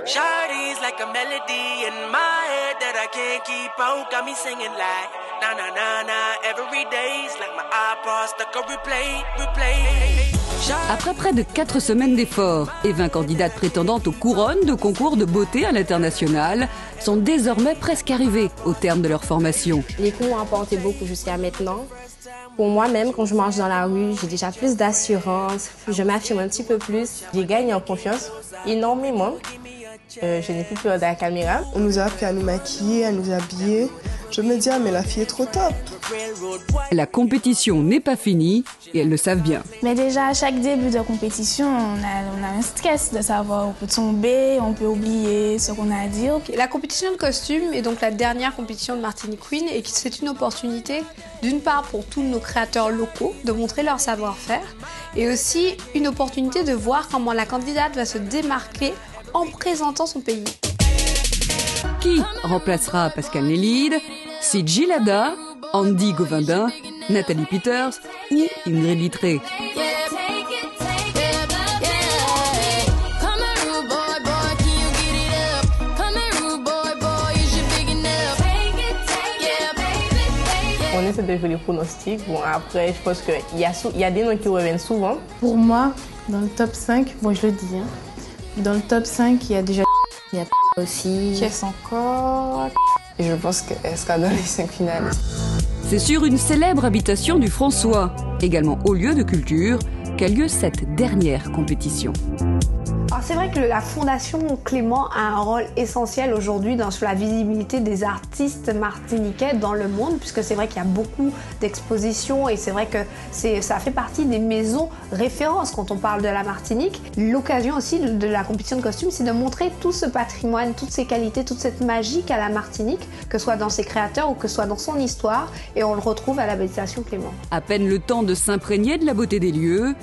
Shawty's like a melody in my head that I can't keep out. Got me singing like na na na na every day's like my iPod stuck on replay. Après près de 4 semaines d'efforts et 20 candidates prétendantes aux couronnes de concours de beauté à l'international sont désormais presque arrivées au terme de leur formation. Les cours m'ont apporté beaucoup jusqu'à maintenant. Pour moi-même, quand je marche dans la rue, j'ai déjà plus d'assurance, je m'affirme un petit peu plus. J'ai gagné en confiance énormément. Je n'ai plus peur de la caméra. On nous a appris à nous maquiller, à nous habiller. Je me dis, ah mais la fille est trop top. La compétition n'est pas finie et elles le savent bien. Mais déjà, à chaque début de compétition, on a un stress de savoir, on peut tomber, on peut oublier ce qu'on a à dire. La compétition de costumes est donc la dernière compétition de Martinique Queen et c'est une opportunité, d'une part pour tous nos créateurs locaux de montrer leur savoir-faire et aussi une opportunité de voir comment la candidate va se démarquer en présentant son pays. Qui remplacera Pascal Nélide, Sidji Lada, Andy Govindin, Nathalie Peters ou Ingrid Littré? On essaie de jouer les pronostics. Bon, après, je pense qu'il y a des noms qui reviennent souvent. Pour moi, dans le top 5, bon, je le dis, hein, dans le top 5, il y a déjà il y a aussi. Qu'est-ce encore? Et je pense qu'elle sera dans les 5 finalistes. C'est sur une célèbre habitation du François, également haut lieu de culture, qu'a lieu cette dernière compétition. Alors c'est vrai que la Fondation Clément a un rôle essentiel aujourd'hui sur la visibilité des artistes martiniquais dans le monde, puisque c'est vrai qu'il y a beaucoup d'expositions et c'est vrai que ça fait partie des maisons références quand on parle de la Martinique. L'occasion aussi de la compétition de costumes, c'est de montrer tout ce patrimoine, toutes ces qualités, toute cette magie qu'a la Martinique, que ce soit dans ses créateurs ou que ce soit dans son histoire, et on le retrouve à l'habitation Clément. À peine le temps de s'imprégner de la beauté des lieux,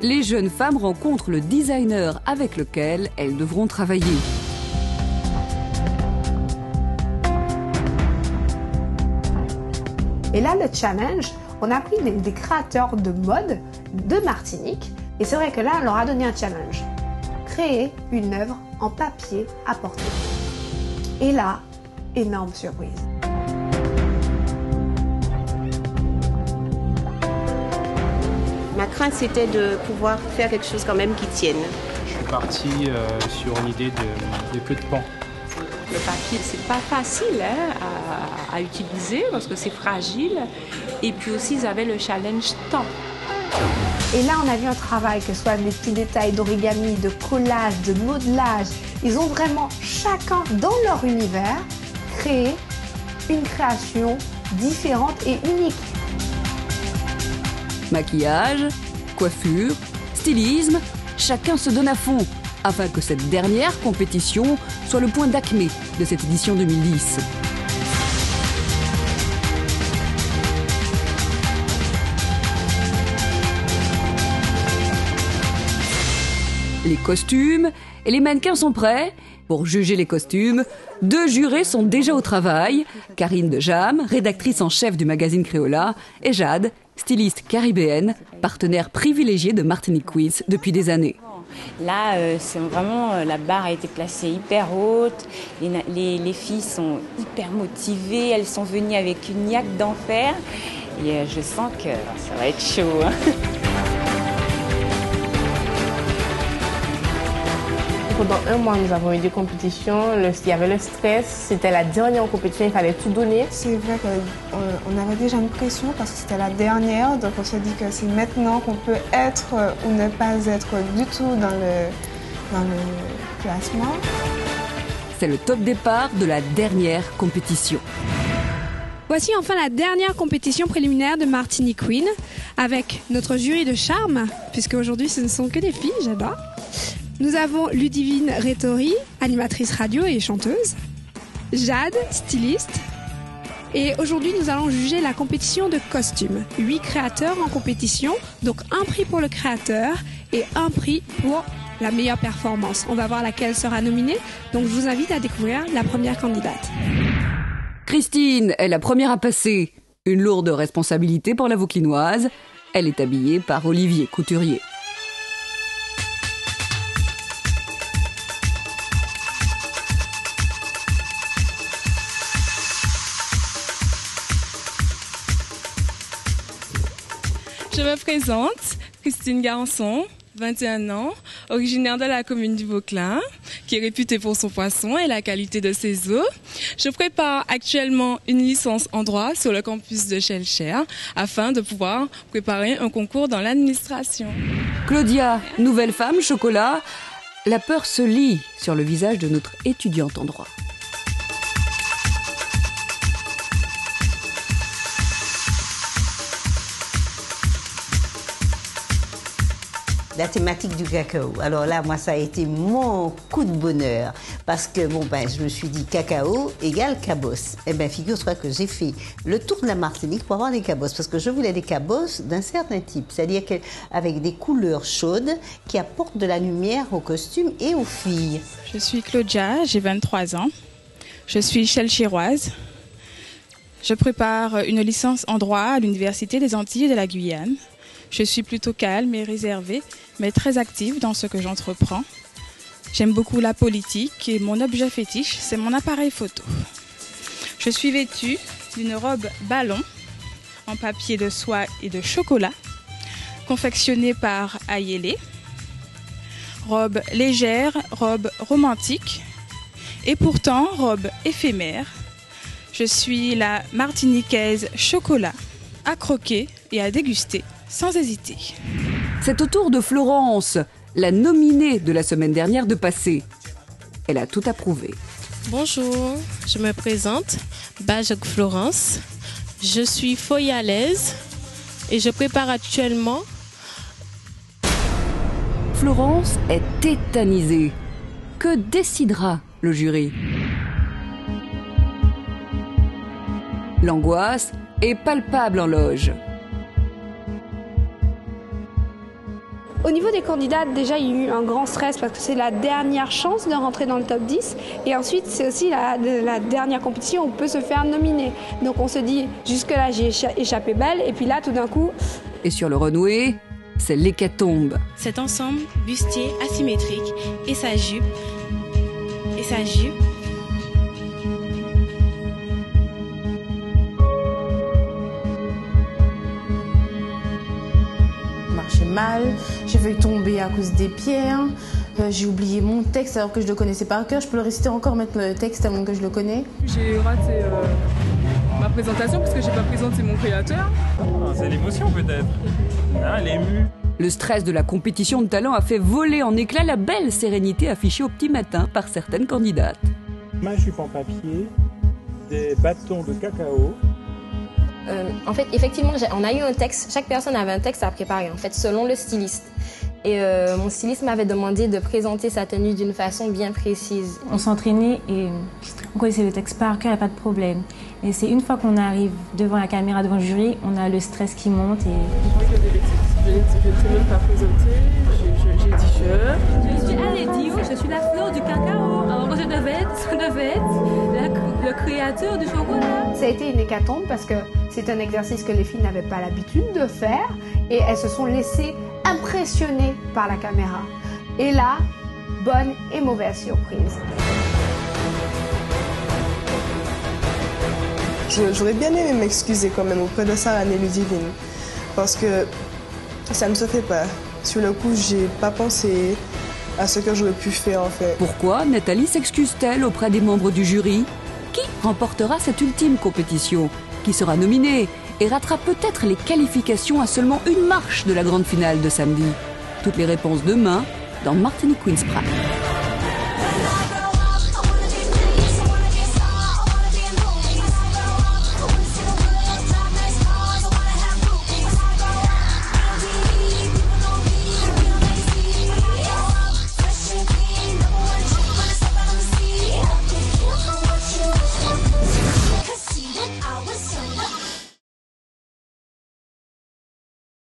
les jeunes femmes rencontrent le designer avec lequel elles devront travailler. Et là, le challenge, on a pris des créateurs de mode de Martinique. Et c'est vrai que là, on leur a donné un challenge. Créer une œuvre en papier à porter. Et là, énorme surprise. Ma crainte, c'était de pouvoir faire quelque chose quand même qui tienne. Je suis parti sur une idée de queue de pan. Le papier, c'est pas facile à utiliser parce que c'est fragile. Et puis aussi, ils avaient le challenge temps. Et là, on a vu un travail, que ce soit des petits détails d'origami, de collage, de modelage. Ils ont vraiment, chacun dans leur univers, créé une création différente et unique. Maquillage, coiffure, stylisme, chacun se donne à fond afin que cette dernière compétition soit le point d'acmé de cette édition 2010. Les costumes et les mannequins sont prêts. Pour juger les costumes, 2 jurés sont déjà au travail. Karine de Jam, rédactrice en chef du magazine Créola, et Jade, styliste caribéenne, partenaire privilégié de Martinique Quiz depuis des années. Là, c'est vraiment, la barre a été placée hyper haute. Les filles sont hyper motivées. Elles sont venues avec une niaque d'enfer. Et je sens que ça va être chaud. Pendant 1 mois, nous avons eu des compétitions. Il y avait le stress. C'était la dernière compétition. Il fallait tout donner. C'est vrai qu'on avait déjà une pression parce que c'était la dernière. Donc on se dit que c'est maintenant qu'on peut être ou ne pas être du tout dans le classement. C'est le top départ de la dernière compétition. Voici enfin la dernière compétition préliminaire de Martinique Queen avec notre jury de charme, puisque aujourd'hui ce ne sont que des filles, j'adore. Nous avons Ludivine Rétori, animatrice radio et chanteuse, Jade, styliste. Et aujourd'hui, nous allons juger la compétition de costumes. 8 créateurs en compétition, donc un prix pour le créateur et un prix pour la meilleure performance. On va voir laquelle sera nominée, donc je vous invite à découvrir la première candidate. Christine est la première à passer. Une lourde responsabilité pour la Vauclinoise. Elle est habillée par Olivier Couturier. Je me présente, Christine Garçon, 21 ans, originaire de la commune du Vauclin, qui est réputée pour son poisson et la qualité de ses eaux. Je prépare actuellement une licence en droit sur le campus de Shellshare afin de pouvoir préparer un concours dans l'administration. Claudia, nouvelle femme, chocolat. La peur se lit sur le visage de notre étudiante en droit. La thématique du cacao. Alors là, moi, ça a été mon coup de bonheur. Parce que, je me suis dit cacao égale cabosses. Eh bien, figure-toi que j'ai fait le tour de la Martinique pour avoir des cabosses. Parce que je voulais des cabosses d'un certain type. C'est-à-dire avec des couleurs chaudes qui apportent de la lumière aux costumes et aux filles. Je suis Claudia, j'ai 23 ans. Je suis Shellsharoise. Je prépare une licence en droit à l'Université des Antilles et de la Guyane. Je suis plutôt calme et réservée, mais très active dans ce que j'entreprends. J'aime beaucoup la politique et mon objet fétiche, c'est mon appareil photo. Je suis vêtue d'une robe ballon en papier de soie et de chocolat, confectionnée par Ayele. Robe légère, robe romantique et pourtant robe éphémère. Je suis la martiniquaise chocolat, à croquer et à déguster. Sans hésiter. C'est au tour de Florence, la nominée de la semaine dernière, de passer. Elle a tout approuvé. Bonjour, je me présente, Bajok Florence. Je suis foyalaise et je prépare actuellement. Florence est tétanisée. Que décidera le jury? L'angoisse est palpable en loge. Au niveau des candidats, déjà, il y a eu un grand stress parce que c'est la dernière chance de rentrer dans le top 10. Et ensuite, c'est aussi la dernière compétition où on peut se faire nominer. Donc on se dit, jusque-là, j'ai échappé belle. Et puis là, tout d'un coup... Et sur le runway, c'est l'hécatombe. Cet ensemble bustier asymétrique et sa jupe. Mal, j'ai failli tomber à cause des pierres, j'ai oublié mon texte alors que je le connaissais par cœur, je peux le réciter encore maintenant le texte tellement que je le connais. J'ai raté ma présentation parce que j'ai pas présenté mon créateur. C'est l'émotion peut-être, elle est émue. Le stress de la compétition de talent a fait voler en éclats la belle sérénité affichée au petit matin par certaines candidates. Ma jupe en papier, des bâtons de cacao. En fait, effectivement, on a eu un texte. Chaque personne avait un texte à préparer, en fait, selon le styliste. Et mon styliste m'avait demandé de présenter sa tenue d'une façon bien précise. On s'entraînait et on connaissait le texte par cœur, il n'y a pas de problème. Et c'est une fois qu'on arrive devant la caméra, devant le jury, on a le stress qui monte. Je n'ai même pas présenté, j'ai dit je suis Alédio, je suis la fleur du cacao. Alors je devais être le créateur du chocolat. Ça a été une hécatombe parce que c'est un exercice que les filles n'avaient pas l'habitude de faire et elles se sont laissées impressionner par la caméra. Et là, bonne et mauvaise surprise. J'aurais bien aimé m'excuser quand même auprès de Sarah et Ludivine parce que ça ne se fait pas. Sur le coup, j'ai pas pensé à ce que j'aurais pu faire en fait. Pourquoi Nathalie s'excuse-t-elle auprès des membres du jury? Qui remportera cette ultime compétition? Qui sera nominé et ratera peut-être les qualifications à seulement une marche de la grande finale de samedi? Toutes les réponses demain dans Martinique Queen's Prime.